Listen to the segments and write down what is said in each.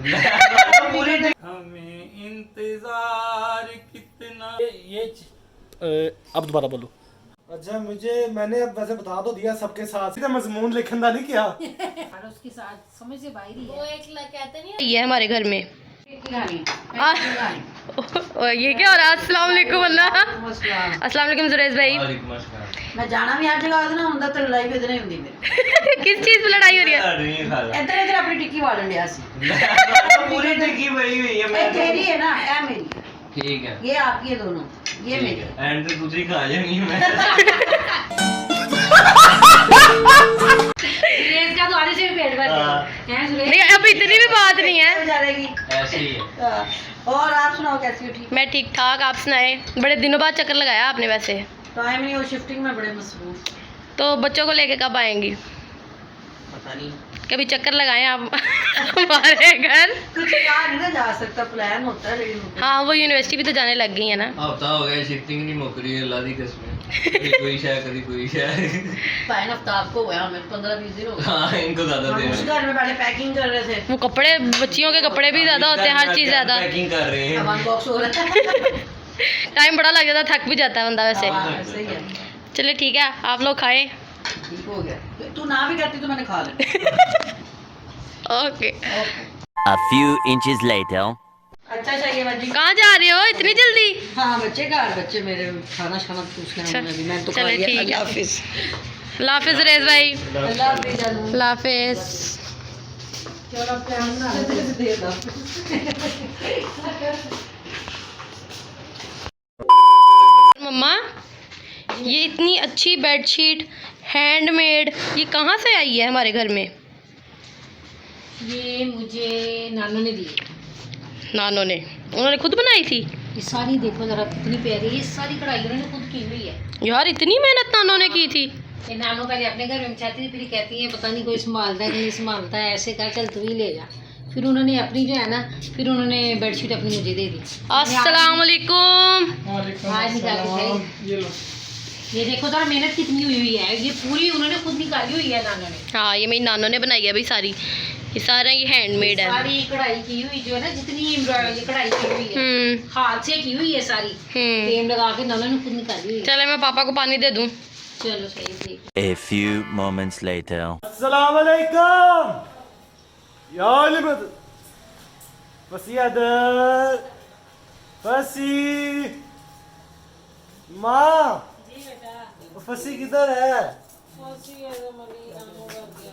हमें इंतजार कितना ये अब दोबारा बोलो। अच्छा मैंने अब वैसे बता तो दिया सबके साथ, मजमून लिखन का नहीं किया और उसके साथ समझ से बाहर ही है। वो एक कहते नहीं ये हमारे घर में ये क्या हो रहा है? अस्सलाम वालेकुम अल्लाह। अस्सलाम वालेकुम सुरेश भाई। मैं जाना भी हर जगह ना ਹੁੰਦਾ ਤੇ ਲੜਾਈ ਵੀ ਇਧਰ ਹੀ ਹੁੰਦੀ ਮੇਰੀ। किस चीज पे लड़ाई हो रही है? ਇੱਧਰ ਇੱਧਰ ਆਪਣੀ ਟਿੱਕੀ ਵਾੜਨ ਲਿਆ ਸੀ। पूरी टिक्की बनी हुई है। ये तेरी है ना, ये मेरी। ठीक है, ये आपकी है दोनों, ये मेरी। एंड तो दूसरी खा जाएंगी मैं। सुरेश का तो आधे से भी पेट भर गया है। सुरेश नहीं अब इतनी भी बात नहीं है, जाएगी ऐसे ही है। और आप सुनाओ कैसी हो? ठीक मैं ठीक ठाक, आप सुनाए? बड़े दिनों बाद चक्कर लगाया आपने वैसे। टाइम नहीं हो, शिफ्टिंग में बड़े मसरूफ। तो बच्चों को लेके कब आएंगी? पता नहीं, कभी चक्कर लगाएं आप हमारे घर। कुछ कहा नहीं ना जा सकता, प्लान होता है लेकिन हाँ वो यूनिवर्सिटी भी तो जाने लग गई है ना। हफ्ता हो गया शिफ्टिंग नहीं मुक रही है, अल्लाह दी कसम। कभी कोई शय कभी कोई शय। फाइन हफ्ता आपको हुआ, हमें 15-20 दिन हो गए। हाँ इनको ज्यादा हम दे उस घर में बैठे पैकिंग कर रहे थे। वो कपड़े, बच्चियों के कपड़े भी ज्यादा होते हैं, हर चीज ज्यादा। पैकिंग कर रहे हैं। सामान बॉक्स हो रहा है। टाइम बड़ा लग जाता है, थक भी जाता है बंदा वैसे। हाँ, सही है। चलिए ठीक है, आप लोग खाएं। ठीक हो गया, तू ना भी करती तो मैंने खा लिया। Okay. A few inches later. अच्छा चाहिए बाजी। कहाँ जा रहे हो इतनी जल्दी? हाँ बच्चे घर, बच्चे मेरे खाना शाना पूछने अच्छा, अभी मैं तो खा चले लिया। ठीक है। अल्लाह हाफिज। अल्लाह हाफिज सुरेश भाई। अल्लाह हाफिज जानू। अल्लाह हाफिज। चलो प्यार ना दे दो। मम्मा ये इतनी अच्छी बेडशीट हैंडमेड, ये कहाँ से आई है हमारे घर में? ये मुझे नानू ने दी। नानो ने, उन्होंने खुद बनाई थी? ये सारी देखो जरा कितनी प्यारी है, ये सारी कढ़ाई उन्होंने खुद की हुई है। यार इतनी मेहनत नानो ने की थी। ये नानू पहले अपने घर में चाहती थी, फिर कहती है पता नहीं कोई संभालता है कि नहीं संभालता है, ऐसे कर चल तू ही ले जा। फिर उन्होंने अपनी जो है ना, फिर उन्होंने बेडशीट अपनी मुझे दे दी। अस्सलाम वालेकुम। आज निकाल के खाई। ये देखो जरा मेहनत कितनी हुई है, ये पूरी उन्होंने खुद निकाली हुई है नानू ने। हाँ ये मेरी नानो ने बनाई है भाई सारी, ये सारा ये हैंडमेड है। सारी कढ़ाई की हुई जो है ना, जितनी ये कढ़ाई की हुई है हाथ से की हुई है सारी, फ्रेम लगा के नानू ने खुद निकाली हुई है। चलो मैं पापा को पानी दे दूं। चलो सही ठीक। A few moments later. अस्सलाम वालेकुम। यार वसीयत फसी माँ फसी किधर है?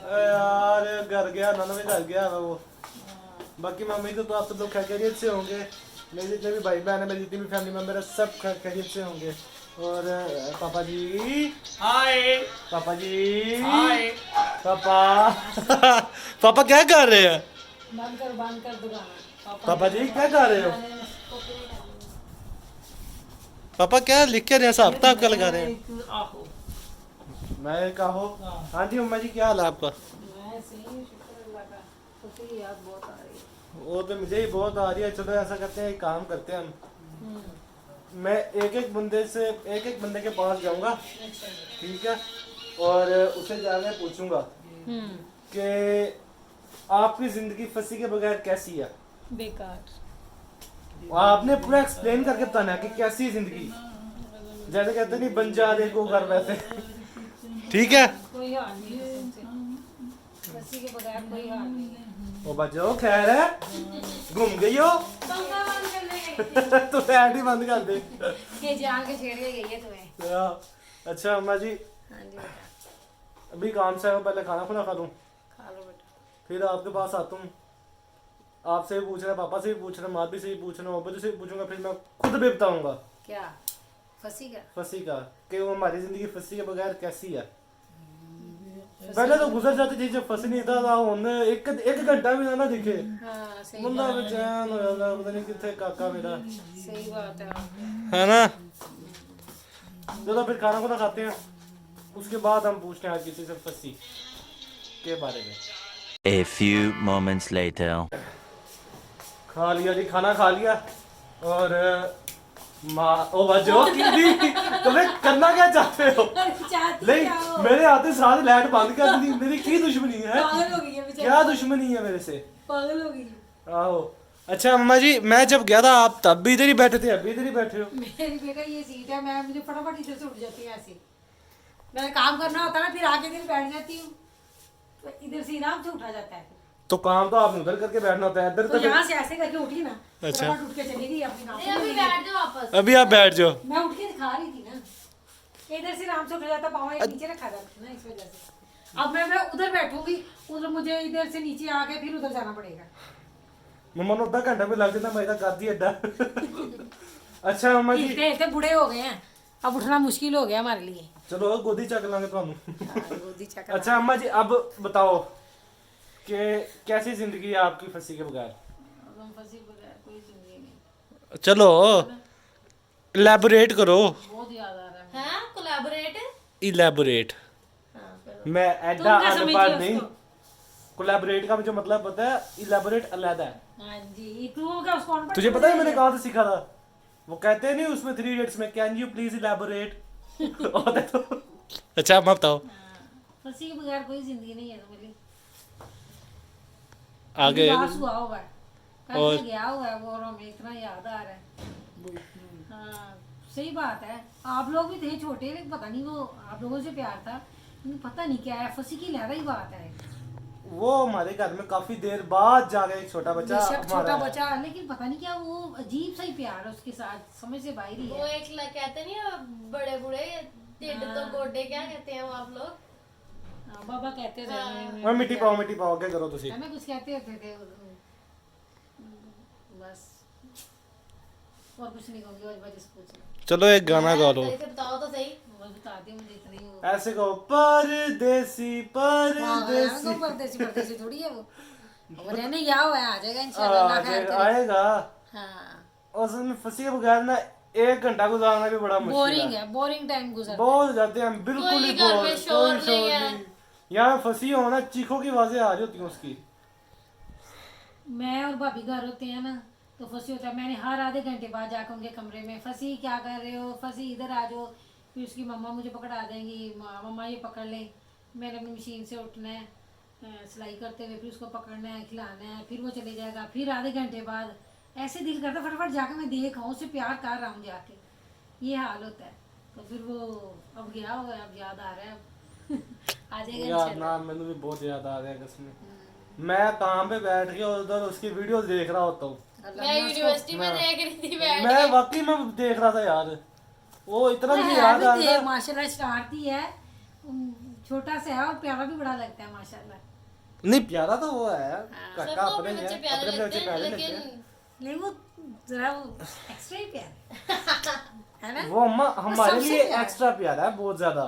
यार घर गया, नाना भी घर गया वो। बाकी मम्मी तो आप सब लोग खैरियत से होंगे, मेरे जितने भी भाई बहन है, मेरी जितनी भी फैमिली मेम्बर है, सब खैरियत से होंगे। और पापा जी हाय, पापा जी हाय, पापा पापा क्या कर रहे हैं? बंद कर दुकान। पापा जी क्या कर रहे हो? पापा क्या लिख के रहे हैं, साहब किताब क्या लगा रहे हैं? मैं कहो हाँ जी मम्मा जी क्या हाल है आपका? वो तो मुझे ही बहुत आ रही है। चलो ऐसा करते हैं, एक काम करते हैं हम, मैं एक एक बंदे के पास जाऊंगा, ठीक है, और उसे जाकर पूछूंगा कि आपकी जिंदगी फंसी के बगैर कैसी है? बेकार। आपने पूरा एक्सप्लेन करके बताना है कि कैसी है जिंदगी, जैसे कहते नहीं बन जा देखो घर वैसे, ठीक है? कोई हाल नहीं है, फंसी के बगैर कोई हाल नहीं है। ओ बचो खैर है, घूम गई हो तो ऐड ही बंद कर दे। ये जान के छेड़ के गई है तुम्हें। अच्छा अम्मा जी हाँ जी बेटा। अभी काम से आऊं, पहले खाना खुना खा लूं, खा लो बेटा। फिर आपके पास आता हूँ। आपसे भी पूछ रहा, पापा से भी पूछ रहा, माँ भी से भी पूछ रहा, अब्बू से भी पूछूंगा, फिर मैं खुद भी बताऊंगा क्या फंसी का कि वो हमारी जिंदगी फंसी के बगैर कैसी है। पहले तो गुजर जाती थी जब फंसी नहीं था, एक घंटा भी ना दिखे, हाँ सही बंदा बेचैन हो जाता, पता नहीं कितने काका मेरा, सही बात है ना? चलो फिर खाना खुना खाते हैं, उसके बाद हम पूछते हैं किसी से फंसी के बारे में। A few moments later. खा लिया जी, खाना खा लिया। और ओ बजो तुम्हें करना क्या चाहते हो? नहीं मेरे आते साथ लाइट बंद कर दी, मेरी की दुश्मनी है? क्या दुश्मनी है मेरे से? पागल हो गई। आओ। अच्छा अम्मा जी, मैं जब गया था आप तब भी इधर ही बैठे थे, अभी इधर ही बैठे हो। मेरी बेटा ये सीट है, मैं मुझे फटाफट इधर से उठ जाती है ऐसे। मैंने काम करना होता है ना, फिर आगे दिन बैठ जाती हूँ, तो इधर से आराम से उठा जाता है। तो काम तो आपने उधर करके बैठना होता है, इधर तो तो यहाँ से ऐसे करके उठी ना, अच्छा। फटाफट उठ के चली गई अपनी काम पे। अभी बैठ जाओ वापस। अभी आप बैठ जाओ। मैं उठ के दिखा रही थी ना, इधर से आराम से उठ जाता, पाँव एक नीचे रखा जाता ना, इस वजह से। अब मैं उधर बैठूंगी, उधर मुझे इधर से नीचे आके फिर उधर जाना पड़ेगा। मम्मा को आधा घंटा भी लग जाता मेरा गादी अड्डा। अच्छा अम्मा जी, इतने इतने बूढ़े हो गए हैं, अब उठना मुश्किल हो गया हमारे लिए। चलो गोदी चक लांगे ਤੁਹਾਨੂੰ। गोदी चक्कर। अच्छा अम्मा जी, अब बताओ कि कैसी जिंदगी है आपकी फंसी के बगैर? फंसी बगैर कोई जिंदगी नहीं, चलो इलेबोरेट करो। बहुत याद आ रहा है। हैं कोलैबोरेट? इलेबोरेट। मैं तुम एडा क्या समझती अनपढ़ हो नहीं। उसको? कोलैबोरेट का मुझे मतलब पता है, इलेबोरेट अलग है। हाँ जी, तू क्या उसको अनपढ़ तुझे पता है समझ मैंने रही कहाँ से सीखा था? वो कहते हैं नहीं उसमें 3 इडियट्स में, कैन यू प्लीज इलेबोरेट। अच्छा अब बताओ फंसी के बगैर कोई जिंदगी नहीं है तुम्हारी। आगे। उदास हुआ हुआ है, कल और- से गया हुआ है वो, और हमें इतना याद आ रहा है। हाँ सही बात है, आप लोग भी थे छोटे, लेकिन पता नहीं वो आप लोगों से प्यार था, लेकिन पता नहीं क्या है, फंसी की लहरा ही बात है। वो हमारे घर में काफी देर बाद जा गया एक छोटा बच्चा बेशक छोटा हमारा। बच्चा, लेकिन पता नहीं क्या वो अजीब सा ही प्यार है उसके साथ, समझ से बाहर ही वो है। एक कहते नहीं है, बड़े बूढ़े ढिड तो गोडे, क्या कहते हैं वो आप लोग? हाँ, बाबा कहते थे हाँ, मिट्टी पाओ क्या करो तुसी। हमें कुछ कहते होते थे बस, और कुछ नहीं कहूँगी, और वजह से पूछ लो। चलो एक गाना गा लो। सही से बताओ तो सही। वो बता दी मुझे इतनी वो। ऐसे कहो, परदेसी परदेसी। तो परदेसी परदेसी थोड़ी है वो रहने यहाँ हुआ है, आ जाएगा इंशाल्लाह, अल्लाह खैर करे। आएगा। हाँ और असल में फंसी के बगैर ना 1 घंटा गुजारना भी बड़ा मुश्किल बोरिंग है। है, बोरिंग टाइम गुजर। बहुत जाते हैं बिल्कुल ही कोई घर में बोर, शोर कोई नहीं है। नहीं। यहाँ फंसी हो ना, चीखों की आवाजें आ रही होती हैं उसकी। मैं और भाभी घर होते हैं ना, तो फंसी होता है, मैंने हर आधे घंटे बाद जाकर उनके कमरे में, फंसी क्या कर रहे हो, फंसी इधर आ जाओ, फिर उसकी मम्मा मुझे पकड़ा देंगी, मम्मा ये पकड़ ले, मैंने अपनी मशीन से उठना है, सिलाई करते हुए, फिर उसको पकड़ना है, खिलाना है, फिर वो चले जाएगा, फिर आधे घंटे बाद ऐसे दिल करता फटाफट जाकर मैं देख आऊँ, उससे प्यार कर रहा हूँ जाके, ये हाल होता है। तो फिर वो अब गया हुआ है, अब याद आ रहा है, अब आ जाएगा यार इंशाल्लाह। ना मैंने भी बहुत याद आ रहा है कसम। मैं काम पे बैठ के उधर उसकी वीडियो देख रहा होता हूँ। मैं यूनिवर्सिटी में देख रही थी बैठ मैं वाकई में देख रहा था यार, वो इतना मुझे याद आ रहा है। माशाल्लाह शरारती है, छोटा सा है और प्यारा भी बड़ा लगता है माशाल्लाह। नहीं प्यारा तो वो है, काका सबको अपने अपने ही है, बच्चे प्यारे अपने लगते बच्चे हैं, प्यारे लगते हैं। लेकिन लेकिन वो जरा वो एक्स्ट्रा ही प्यार है ना, वो अम्मा हमारे सबसे लिए प्यारा। एक्स्ट्रा प्यारा है, बहुत ज्यादा।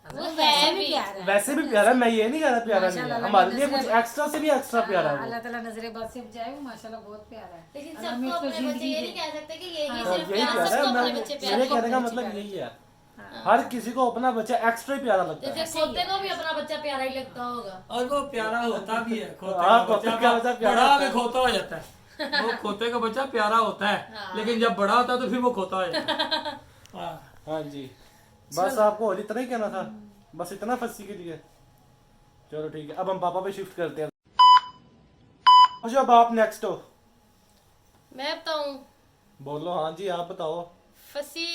वो वैसे है भी भी। प्यार है। वैसे भी प्यारा है, मैं ये नहीं कह रहा प्यारा नहीं है, माशाल्लाह, हमारे लिए नजर- कुछ एक्स्ट्रा से भी एक्स्ट्रा प्यारा है वो। अल्लाह ताला नजरे बद से बचाए, वो माशाल्लाह बहुत प्यारा है। लेकिन अल्लाह सबको में उसको अपने बच्चे जिंदगी ये दे। नहीं कह सकते कि यही हाँ, सिर्फ यही प्यार, प्यारा है। सबको मैं अपने बच्चे मेरे प्यारे। कहने का मतलब यही है, हर किसी को अपना बच्चा एक्स्ट्रा ही प्यारा लगता है। जैसे खोते को भी अपना बच्चा प्यारा ही लगता होगा। और वो प्यारा होता भी है, खोते हाँ, का खोते का बच्चा प्यारा बड़ा होता में है। खोता हो जाता है। वो खोते का बच्चा प्यारा होता है, लेकिन जब बड़ा होता है तो फिर वो खोता हो जाता है। हाँ। हाँ जी, बस आपको और इतना ही कहना था, बस इतना फंसी के लिए। चलो ठीक है, अब हम पापा पे शिफ्ट करते हैं। मुझे अब आप नेक्स्ट हो, मैं बताऊं, बोलो। हाँ जी आप बताओ। फसी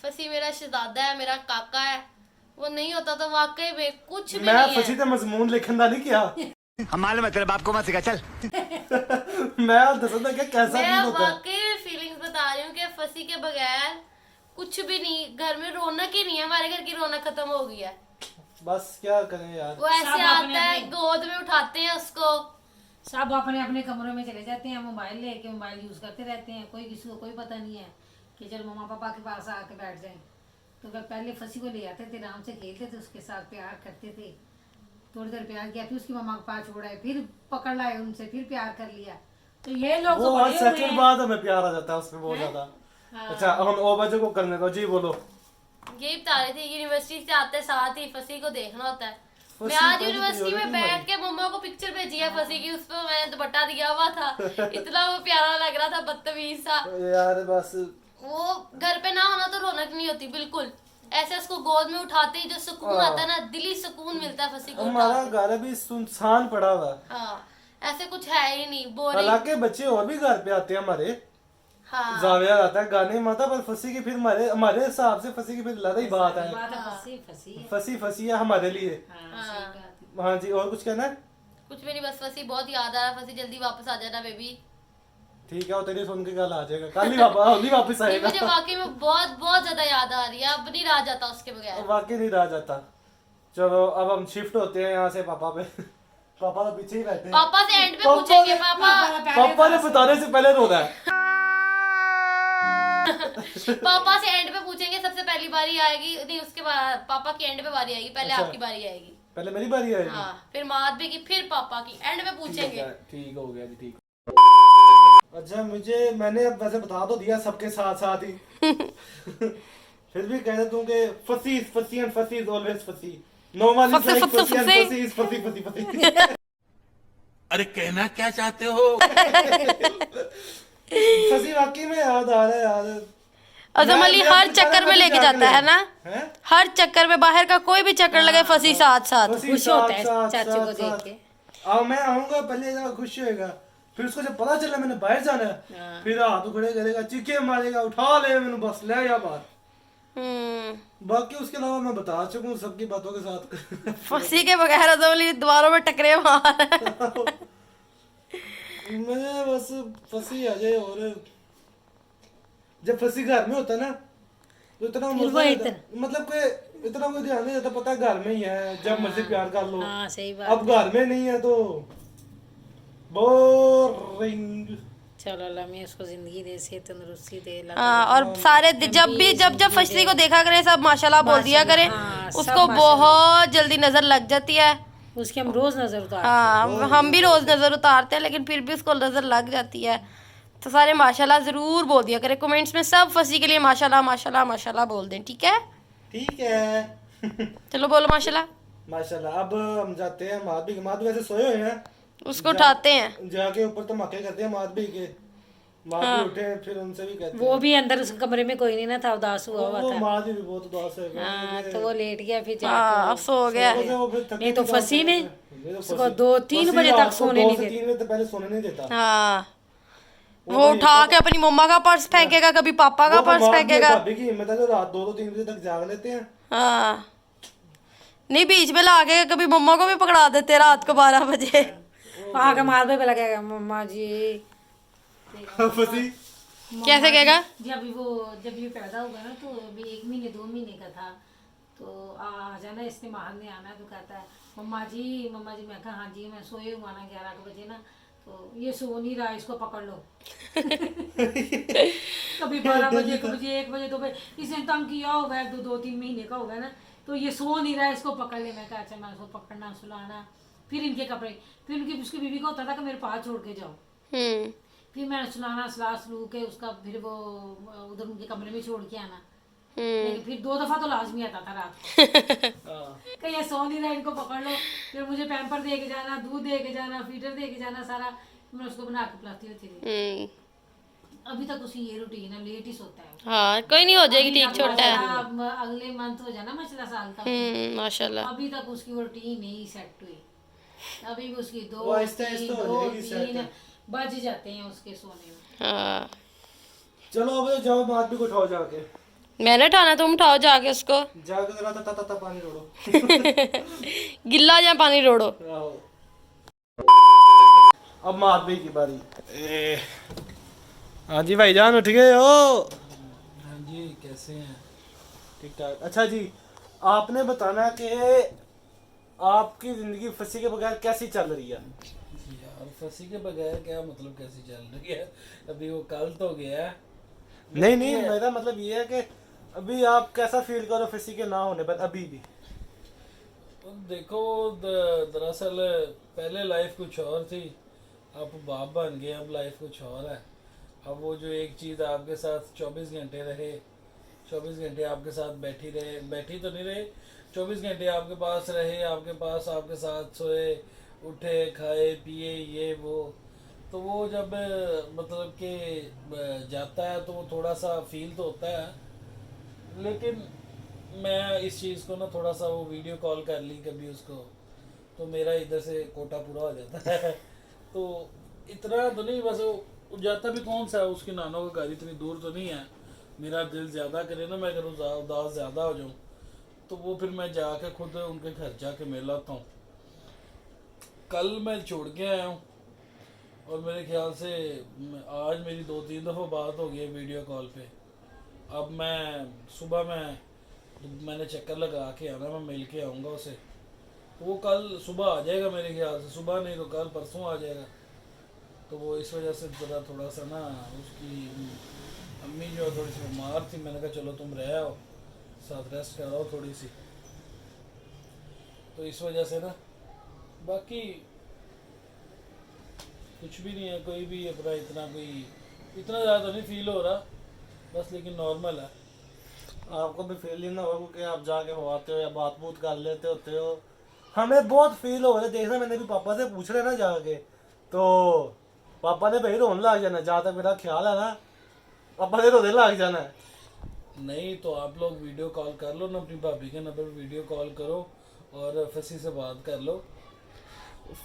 फसी मेरा शहजादा है, मेरा काका है। वो नहीं होता तो वाकई में कुछ भी मैं नहीं फंसी है। तो मजमून लिखन दा नहीं किया। हम मालूम है तेरे बाप को मत सिखा, चल। मैं दसा था क्या कैसा मैं फील होता है। वाकई फीलिंग्स बता रही हूँ कि फसी के बगैर कुछ भी नहीं, घर में रौनक ही नहीं है, हमारे घर की रौनक खत्म हो गई है। बस क्या करें यार। वो ऐसे सब आता अपने है, अपने- गोद में उठाते हैं उसको। सब अपने अपने कमरों में चले जाते हैं, मोबाइल लेके मोबाइल यूज करते रहते हैं, कोई किसी को कोई पता नहीं है कि चल मम्मा पापा के पास आके बैठ जाएं। तो वह पहले फंसी को ले आते थे, आराम से खेलते थे, उसके साथ प्यार करते थे, थोड़ी देर प्यार किया, फिर उसकी मम्मा के पास छोड़ा है, फिर पकड़ लाए उनसे, फिर प्यार कर लिया। तो ये लोग वो तो हर बड़े हुए सेकंड हैं। बाद हमें प्यार आ जाता है उसमें बहुत ज्यादा। अच्छा हम ओ बच्चों को करने दो जी, बोलो। यही बता रही थी, यूनिवर्सिटी से आते साथ ही फसी को देखना होता है। फसी मैं आज को भी यूनिवर्सिटी में priority बैठ के मम्मा को पिक्चर भेजी है फसी की, उस पर मैंने दुपट्टा दिया हुआ था। इतना वो प्यारा लग रहा था, बदतमीज सा। यार बस वो घर पे ना होना तो रौनक नहीं होती बिल्कुल। ऐसे उसको गोद में उठाते ही जो सुकून आता है ना, दिली सुकून मिलता है फसी को हमारा उठाते। घर अभी सुनसान पड़ा हुआ है। हाँ, ऐसे कुछ है ही नहीं, बोरिंग। हालांकि बच्चे और भी घर पे आते हैं हमारे, हाँ जाविया आता है गाने माता, पर फंसी की फिर हमारे हमारे हिसाब से फंसी की फिर ज्यादा ही बात है, बात है, फंसी फंसी है। फंसी फंसी है हमारे लिए। हाँ, सही बात है। हाँ जी, और कुछ कहना है? कुछ भी नहीं, बस फंसी बहुत याद आ रहा, फंसी जल्दी वापस आ जाना बेबी। ठीक है, वो तेरी सुन के कल आ जाएगा, कल ही वापस ये आएगा। मुझे वाकई में बहुत बहुत ज्यादा याद आ रही है, अब नहीं रहा जाता उसके बगैर। वाकई नहीं रहा जाता। चलो अब हम शिफ्ट होते हैं यहाँ से पापा पे। पापा तो पीछे ही बैठे हैं। पापा से एंड पे पापा पूछेंगे, ने- पापा पापा ने बताने से पहले रो रहा है। पापा से एंड पे पूछेंगे, सबसे पहली बारी आएगी नहीं, उसके बाद पापा की एंड पे बारी आएगी, पहले अच्छा। आपकी बारी आएगी। पहले मेरी बारी आएगी। हाँ, फिर माधवी की, फिर पापा की, एंड पे पूछेंगे। ठीक हो गया जी, ठीक। अच्छा मैंने अब वैसे बता तो दिया सबके साथ साथ ही। फिर भी कह देता हूँ कि फसी एंड फसी इज ऑलवेज फसी। नो वन इज लाइक फसी एंड फसी इज फसी। अरे कहना क्या चाहते हो? फसी वाकई में याद आ रहा है यार। अजम अली मैं हर अपनी चक्कर में सारा लेके बच्चे जाता है ना, हैं? हर चक्कर में, बाहर का कोई भी चक्कर लगे फंसी साथ साथ। फसी खुश साथ- होता है साथ- चाचू को साथ- देख साथ। के। अब मैं आऊंगा पहले जरा खुश होएगा, फिर उसको जब पता चला मैंने बाहर जाना है, फिर हाथ खड़े करेगा, चीखे मारेगा, उठा ले मैंने, बस ले या बात। बाकी उसके अलावा मैं बता चुका हूँ सबकी बातों के साथ। फंसी के बगैर अजम अली दीवारों में टकरे मार। मुझे बस फंसी आ जाए, और जब फंसी घर में होता ना तो इतना मजा आता, मतलब कि इतना कोई ध्यान नहीं देता, पता है घर में ही है, जब मर्जी प्यार कर लो। हाँ सही बात। अब घर में नहीं है तो बोरिंग। चलो अल्लाह में उसको जिंदगी दे, सेहत तंदुरुस्ती दे। अल्लाह हाँ, और सारे जब फंसी को देखा करें सब माशाल्लाह बोल दिया करें, हाँ, सब उसको बहुत जल्दी नजर लग जाती है। उसके हम रोज नजर उतारते हाँ, हम भी रोज नजर उतारते हैं, लेकिन फिर भी उसको नजर लग जाती है। तो सारे माशाल्लाह जरूर बोल दिया करें कमेंट्स में, सब फंसी के लिए माशाल्लाह माशाल्लाह माशाल्लाह बोल दें, ठीक है? ठीक है। चलो बोलो माशाल्लाह। माशाल्लाह। अब हम जाते हैं माधवी वैसे सोए हुए हैं, उसको उठाते हैं। जाके ऊपर धमाके करते हैं माधवी के। माधवी उठे फिर उनसे भी कहते वो भी अंदर उस कमरे में कोई नहीं ना था, उदास हुआ हुआ वो था। माधवी भी बहुत उदास है। हाँ, तो वो लेट गया फिर हाँ, जाके। अब सो गया। वो फिर थकी नहीं तो थी फंसी ने नहीं तो उसको फंसी- 2-3 फंसी बजे रात तक को सोने 2 नहीं से देता। 3 बजे तक पहले सोने नहीं देता। हाँ, वो उठा के अपनी मम्मा का पर्स फेंकेगा, कभी पापा का वो तो पर्स माधवी फेंकेगा। भाभी की हिम्मत है जो रात 2-3 बजे तक जाग लेते हैं। हाँ, नहीं बीच में ला के कभी मम्मा को भी पकड़ा देते रात को 12 बजे। वहाँ का माधवे पे लगेगा मम्मा जी। फंसी कैसे कहेगा? जब ये पैदा हुआ ना, तो अभी 1 महीने 2 महीने का था, तो आ जाना इसने बाहर ने आना, तो कहता है मम्मा जी। मैं कहा हाँ जी, मैं सोए हुआ ना 11 बजे ना, तो ये सो नहीं रहा, इसको पकड़ लो। कभी 12 बजे, कभी 1 बजे, 2 बजे, इसने तंग किया होगा है, 2-3 महीने का होगा ना, तो ये सो नहीं रहा, इसको पकड़ ले। मैं कहा अच्छा, मैं उसको पकड़ना सुलाना, फिर इनके कपड़े, फिर उसकी बीवी को होता था कि मेरे पास छोड़ के जाओ, फिर मैंने सुलाना सलू के उसका, फिर वो उधर उनके कमरे में छोड़ के आना। लेकिन फिर 2 दफा तो लाजमी आता था रात को। कहीं ये सो नहीं रहा, इनको पकड़ लो, फिर मुझे पैम्पर दे के जाना, दूध दे के जाना, फीडर दे के जाना, सारा मैं उसको बना के पिलाती होती थी। अभी तक उसकी ये रूटीन है, लेट ही सोता है। हाँ, कोई नहीं, हो जाएगी, ठीक, अभी छोटा है। माशाल्लाह, अगले मंथ हो जाना माशाल्लाह साल का। माशाल्लाह। अभी तक उसकी वो रूटीन नहीं सेट हुई, अभी भी उसकी वो आहिस्ता आहिस्ता हो जाएगी set। 2-3 बज जाते हैं उसके सोने में। हाँ, चलो अब जाओ माधवी को उठाओ जाके, मैंने उठाना, तुम उठाओ जाके उसको। जाके जरा ता पानी रोड़ो। गिल्ला या पानी रोड़ो। आओ। अब माधवी की बारी। हाँ जी भाईजान, उठ गए हो? हाँ जी, कैसे हैं? ठीक ठाक। अच्छा जी, आपने बताना कि आपकी जिंदगी फंसी के बगैर कैसी चल रही है? यार फंसी के बगैर क्या मतलब कैसी चल रही है? अभी वो कल तो गया है। नहीं, मेरा मतलब ये है कि अभी आप कैसा फील करो फंसी के ना होने पर अभी भी? देखो, दरअसल पहले लाइफ कुछ और थी, अब बाप बन गए, अब लाइफ कुछ और है। अब वो जो एक चीज़ आपके साथ 24 घंटे रहे, 24 घंटे आपके साथ बैठी तो नहीं रहे, 24 घंटे आपके पास रहे, आपके साथ सोए, उठे, खाए, पिए, ये वो, तो वो जब मतलब कि जाता है तो वो थोड़ा सा फील तो होता है। लेकिन मैं इस चीज़ को ना थोड़ा सा वो वीडियो कॉल कर ली कभी उसको, तो मेरा इधर से कोटा पूरा हो जाता है। तो इतना तो नहीं, बस वो जाता भी कौन सा है, उसके नानों का घर इतनी दूर तो नहीं है। मेरा दिल ज़्यादा करे ना, मैं अगर उदास ज़्यादा हो जाऊँ तो वो फिर मैं जाके खुद उनके घर जाके मिल आता हूँ। कल मैं छोड़ के आया हूँ और मेरे ख्याल से आज मेरी 2-3 दफ़ा बात हो गई है वीडियो कॉल पे। अब मैं सुबह मैंने चक्कर लगा के आना, मैं मिल के आऊँगा उसे। वो कल सुबह आ जाएगा मेरे ख्याल से, सुबह नहीं तो कल परसों आ जाएगा। तो वो इस वजह से ज़रा थोड़ा सा ना, उसकी अम्मी जो है थोड़ी सी बीमार थी, मैंने कहा चलो तुम रह आओ, साथ रेस्ट कराओ थोड़ी सी, तो इस वजह से ना। बाकी कुछ भी नहीं है, कोई भी अपना इतना ज़्यादा नहीं फील हो रहा बस, लेकिन नॉर्मल है। आपको भी फीलिंग ना हो कि आप जाके हो आते हो या बात बूत कर लेते होते हो, हमें बहुत फील हो रहा है। देखना, मैंने भी पापा से पूछ रहे ना जाके, तो पापा ने भाई रोने लग जाना, जहाँ तक मेरा ख्याल है ना, पापा ने रोने लग जाना है। नहीं तो आप लोग वीडियो कॉल कर लो ना, अपनी भाभी के नंबर पर वीडियो कॉल करो और फसी से बात कर लो।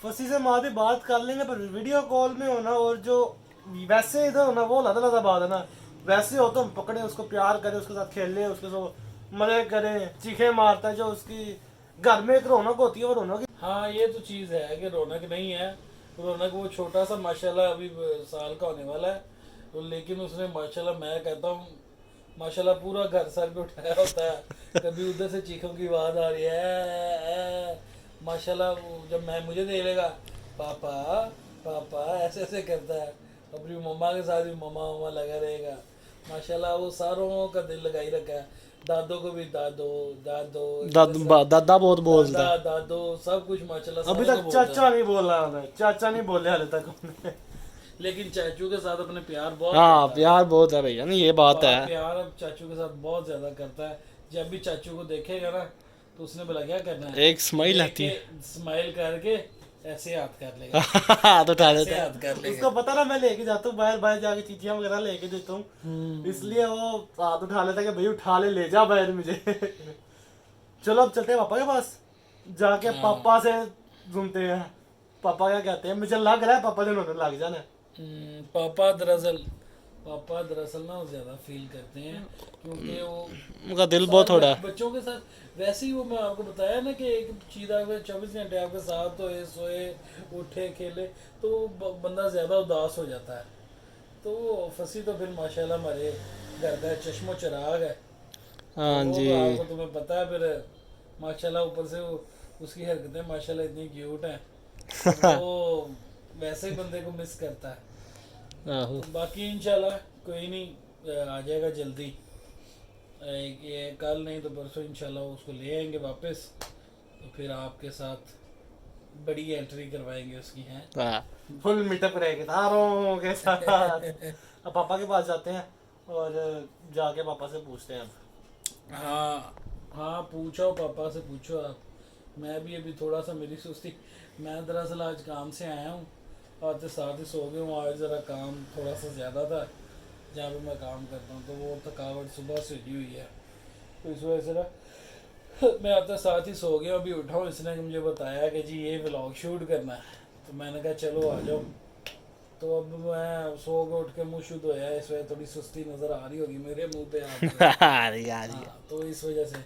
फसी से माँ भी बात कर लेंगे, पर वीडियो कॉल में होना और जो वैसे इधर होना वो अलग अलग बात है ना। वैसे हो तो हम पकड़े उसको, प्यार करें, उसके साथ खेलें, उसके साथ मजे करें, चीखे मारता है, जो उसकी घर में एक रौनक होती है वो रौनक। हाँ ये तो चीज़ है कि रौनक नहीं है, रौनक वो छोटा सा माशाल्लाह अभी साल का होने वाला है, तो लेकिन उसने माशाल्लाह, मैं कहता हूँ माशाल्लाह पूरा घर सर पे उठाया होता है। कभी उधर से चीखों की आवाज़ आ रही है माशाल्लाह, जब मैं मुझे दे लेगा पापा पापा ऐसे ऐसे करता है, अपनी मम्मा के साथ भी मम्मा मम्मा लगा रहेगा माशाल्लाह। वो सारों का दिल लगाई रखा है, दादो को भी दादो दादो दादा बहुत बोलता है, दादो सब कुछ माशाल्लाह। अभी सारों तक को बोलता है। चाचा नहीं बोल रहा है, चाचा नहीं बोले हाले तक हमने। लेकिन चाचू के साथ अपने प्यार बहुत हाँ करता है। प्यार बहुत है भैया, नहीं ये बात है। प्यार अब चाचू के साथ बहुत ज्यादा करता है। जब भी चाचू को देखेगा ना तो उसने बोला क्या करना है, एक स्माइल आती है, स्माइल करके ऐसे हाथ कर लेगा, हाथ उठा ऐसे लेता है। हाथ कर लेगा। उसको पता ना मैं लेके जाता हूँ बाहर, बाहर जाके चीटियां वगैरह लेके देता हूँ, इसलिए वो हाथ उठा लेता है कि भाई उठा ले जा बाहर मुझे। चलो अब चलते हैं पापा के पास, जाके पापा से सुनते हैं पापा क्या कहते हैं। मुझे लग रहा है पापा से रोने लग जाना है। पापा दरअसल ना वो ज्यादा फील करते हैं, क्योंकि वो उनका दिल बहुत थोड़ा है। बच्चों के साथ वैसे ही, वो मैं आपको बताया ना कि एक चीज अगर 24 घंटे आपके साथ सोए उठे खेले तो बंदा ज्यादा उदास हो जाता है। तो वो फसी तो फिर माशाल्लाह हमारे घर का चश्मो चिराग है। हाँ वो जी, तो आपको तुम्हें पता है फिर माशाल्लाह, ऊपर से वो उसकी हरकतें माशाल्लाह इतनी क्यूट हैं, वो वैसे ही बंदे को मिस करता है। आहो। तो बाकी इंशाल्लाह कोई नहीं, आ जाएगा जल्दी, ये कल नहीं तो परसों इंशाल्लाह उसको ले आएंगे वापस, तो फिर आपके साथ बड़ी एंट्री करवाएंगे उसकी हैं। फुल मीटअप रहेगा तारों के साथ। अब पापा के पास जाते हैं और जाके पापा से पूछते हैं। हाँ हाँ पूछो, पापा से पूछो आप। मैं भी अभी थोड़ा सा मेरी सुस्ती, मैं दरअसल आज काम से आया हूँ और तो साथ ही सो गया हूँ। आज ज़रा काम थोड़ा सा ज़्यादा था जहाँ पे मैं काम करता हूँ, तो वो थकावट सुबह से हुई हुई है, तो इस वजह से ना मैं आता साथ ही सो गया। अभी उठा हूँ, इसने मुझे बताया कि जी ये व्लॉग शूट करना है, तो मैंने कहा चलो आ जाओ। तो अब मैं सो के उठ के मुँह शुद्ध होया, इस वजह थोड़ी सुस्ती नज़र आ रही होगी मेरे मुँह पे आपको। हाँ, तो इस वजह से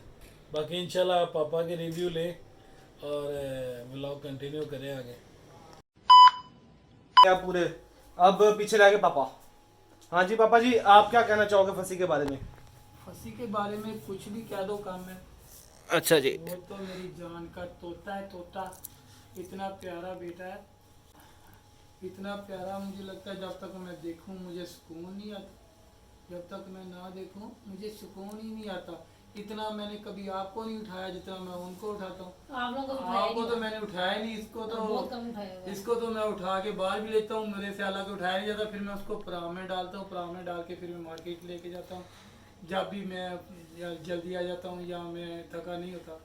बाकी इंशाल्लाह आप पापा के रिव्यू ले और व्लॉग कंटिन्यू करें आगे। क्या पूरे अब पीछे रह गए पापा। हाँ जी पापा जी, आप क्या कहना चाहोगे फंसी के बारे में? फंसी के बारे में कुछ भी कह दो काम है। अच्छा जी। वो तो मेरी जान का तोता है, तोता इतना प्यारा बेटा है, इतना प्यारा। मुझे लगता है जब तक मैं देखूं मुझे सुकून नहीं आता, जब तक मैं ना देखूं मुझे सुकून ही नहीं आता। इतना मैंने कभी आपको नहीं उठाया जितना मैं उनको उठाता हूँ। आप लोगों को उठाया आपको नहीं, तो मैंने उठाया नहीं, इसको बहुत तो कम उठाया हुआ है। इसको तो मैं उठा के बाहर भी लेता हूँ, मेरे से अलग उठाया नहीं जाता। फिर मैं उसको पराम में डालता हूँ, पराम में डाल के फिर मैं मार्केट लेके जाता हूँ। जब भी मैं या जल्दी आ जाता हूँ या मैं थका नहीं होता,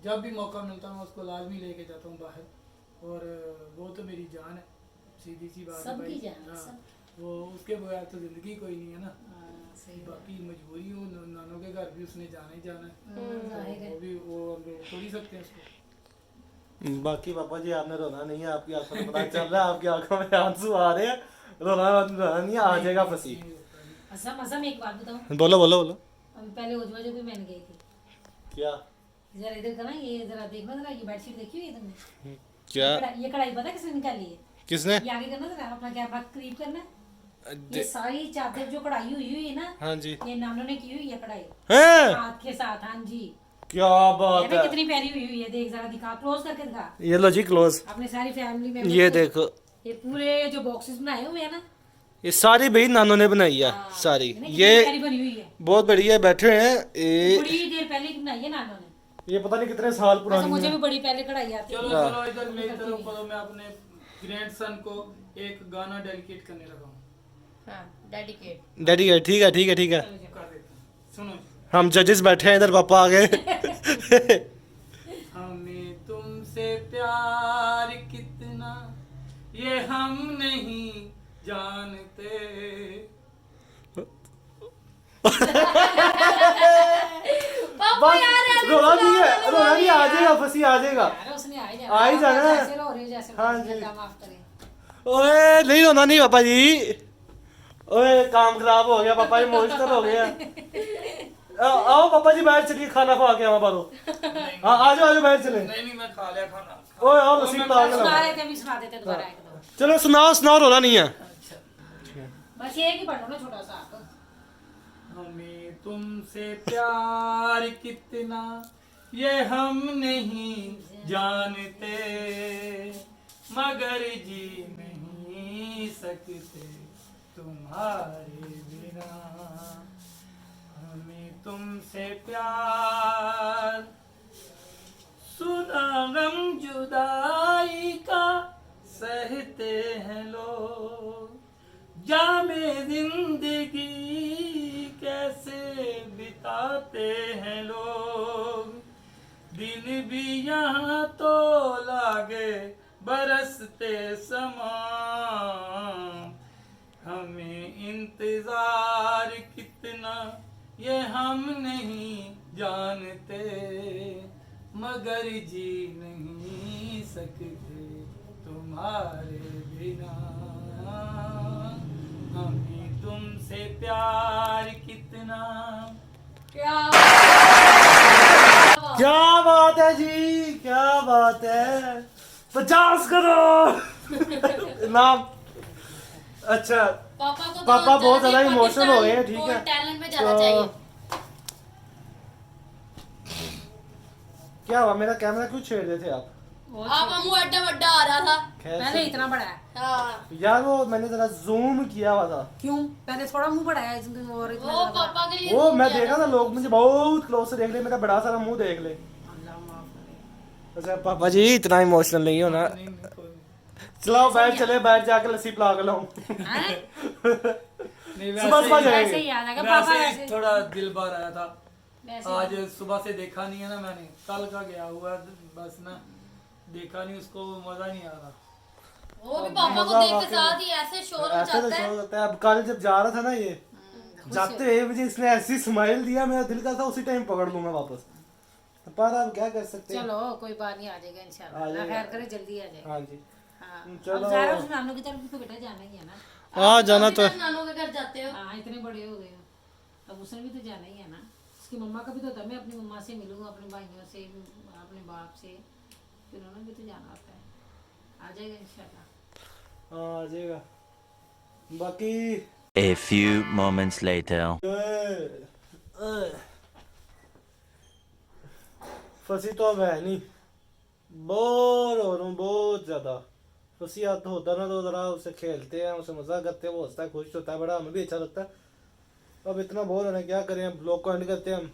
जब भी मौका मिलता है मैं उसको लाजमी लेके जाता हूँ बाहर। और वो तो मेरी जान है, सीधी सी बात है सबकी भाई। जान है, हाँ, सब। वो उसके बगैर तो ज़िंदगी कोई नहीं है ना। हाँ, सही बात। बाकी मजबूरी हो, नानों के घर भी उसने जाना ही जाना है, जाहिर है। वो भी वो हम रोक थोड़ी सकते हैं उसको। बाकी पापा जी आपने रोना नहीं है, आपकी आंखों में पता चल रहा है, आपकी आंखों में आंसू आ रहे हैं। रोना नहीं है, आ जाएगा फंसी। असम असम एक बात बताऊं, बोलो बोलो बोलो। अभी पहले उज्ज्वल जो भी मैंने गई थी, क्या जरा इधर करना, ये जरा देखना जरा, ये बेडशीट देखी हुई है तुमने? क्या ये कढ़ाई पता किसने निकाली है? किसने? ये आगे करना जरा, अपना कैमरा करीब करना। ये सारी चादर जो कढ़ाई हुई है ना, हाँ जी ये नानों ने की हुई है कढ़ाई हैं? हाथ के साथ। हाँ जी, क्या बात देखना है। कितनी प्यारी हुई है, देख जरा, दिखा क्लोज करके दिखा ये लो जी क्लोज। अपने सारी फैमिली में। ये देखो, ये पूरे जो बॉक्सेस बनाए हुए हैं ना, ये सारी भाई नानों ने बनाई है सारी। देखना कितनी ये प्यारी बनी हुई है। बहुत बढ़िया बैठे हैं ये। बड़ी देर पहले की बनाई है नानों ने। ये पता नहीं कितने साल अच्छा, पुरानी मुझे है। भी बड़ी पहले कढ़ाई आती है। चलो चलो इधर मेरी तरफ करो, मैं अपने ग्रैंडसन को एक गाना डेडिकेट करने लगा हूँ। हाँ डेडिकेट। डैडी है, ठीक है ठीक है ठीक है। कर देता हूँ, सुनो जी। हम जजेस बैठे हैं इधर, पापा आ गए। हमें तुमसे प्यार कितना ये हम नहीं जानते। बस रोना नहीं है, रोना नहीं, आ जाएगा फंसी, आ जाएगा। यार उसने आ ही जाना। आ ही जाना है। जैसे रो रहे हो, जैसे हाँ रो रहे हो, जी। काम माफ करें। ओए नहीं रोना नहीं पापा जी। ओए काम खराब हो गया पापा, इमोशनल हो गया। आओ पापा जी बाहर चलिए, खाना खा के आओ बारो। हाँ आ जाओ बैठ चले। नहीं नहीं, मैं खा लिया खाना। ओए आओ लस्सी पिला के सुना लाओ। रहे थे, अभी सुना देते दोबारा एक दो। चलो सुनाओ सुनाओ, रोना नहीं है। बस ये कि पढ़ो ना छोटा सा। हमें तुमसे प्यार कितना ये हम नहीं जानते, मगर जी नहीं सकते तुम्हारे बिना। हमें तुमसे प्यार, सुना गम जुदाई का सहते हैं लोग, जामे जिंदगी कैसे बिताते हैं लोग। दिन भी यहाँ तो लागे बरसते समा, हमें इंतजार कितना ये हम नहीं जानते, मगर जी नहीं सकते तुम्हारे बिना। हमें तुमसे प्यार कितना। क्या बात है जी, क्या बात है। 50 करोड़ नाम। अच्छा पापा को पापा बहुत ज्यादा इमोशनल हो गए हैं, ठीक है। टैलेंट में ज्यादा चाहिए। क्या हुआ, मेरा कैमरा क्यों छेड़ रहे थे आप? आप मुंह अड्डा वड्डा आ रहा था। खैर पहले से- इतना बड़ा है। हाँ यार वो मैंने जरा जूम किया हुआ था, क्यों? पहले थोड़ा मुंह बड़ा है इसमें, और इतना वो ज्यादा। पापा के लिए वो zoom मैं किया देखा था। था लोग मुझे बहुत क्लोज से देख ले, मेरा बड़ा सारा मुंह देख ले। अल्लाह माफ करे। अच्छा पापा जी इतना इमोशनल नहीं होना। नहीं नहीं, कोई नहीं। चलाओ बैठ चले, बैठ जाके लस्सी पिला के लाऊं। हैं? नहीं, सुबह सुबह वैसे जाएंगे। वैसे ही याद आ गया पापा वैसे वैसे। ही थोड़ा दिल भर आया था वैसे आज, सुबह से देखा नहीं है ना मैंने, कल का गया हुआ बस ना, देखा नहीं उसको, मजा नहीं आ रहा। वो भी पापा को देख के साथ ही ऐसे शोर ऐसे तो मचाता है। शौक होता है। अब कल जब जा रहा था ना ये, जाते हुए मुझे इसने ऐसी स्माइल दिया, मेरा दिल का था उसी टाइम पकड़ लूं मैं वापस। पर अब क्या कर सकते हैं। चलो कोई बात नहीं, आ जाएगा आ इंशाल्लाह। अल्लाह जाएगा। खैर करे, जल्दी आ जाएगा। हाँ जी हाँ चलो। अब ज़ाहिर है उस नानों की तरफ भी तो बेटा जाना ही है ना। हाँ जाना तो आप नानों के घर जाते हो। हाँ इतने बड़े हो गए हो, अब उसने भी तो जाना ही है ना। उसकी मम्मा का भी तो होता, मैं अपनी मम्मा से मिलूँ, अपने भाइयों से, अपने बाप से, फिर उन्होंने भी तो जाना होता है। आ जाएगा इंशाल्लाह। हाँ आ जाएगा। बाकी A few moments later. फंसी तो अब है नहीं, बोर हो रहा हूँ बहुत ज्यादा। फंसी आता होता ना तो जरा उससे खेलते हैं, उससे मजा करते हैं, वो हंसता है, खुश होता है, बड़ा हमें भी अच्छा लगता है। अब इतना बोर होना क्या करें, ब्लॉग को एंड करते हैं हम।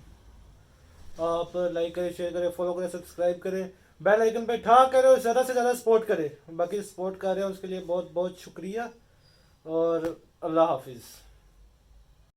आप लाइक करें, शेयर करें, फॉलो करें, सब्सक्राइब करें, बेल आइकन पे ठा करें और ज़्यादा से ज़्यादा सपोर्ट करें। बाकी सपोर्ट कर रहे हैं उसके लिए बहुत बहुत शुक्रिया और अल्लाह हाफिज़।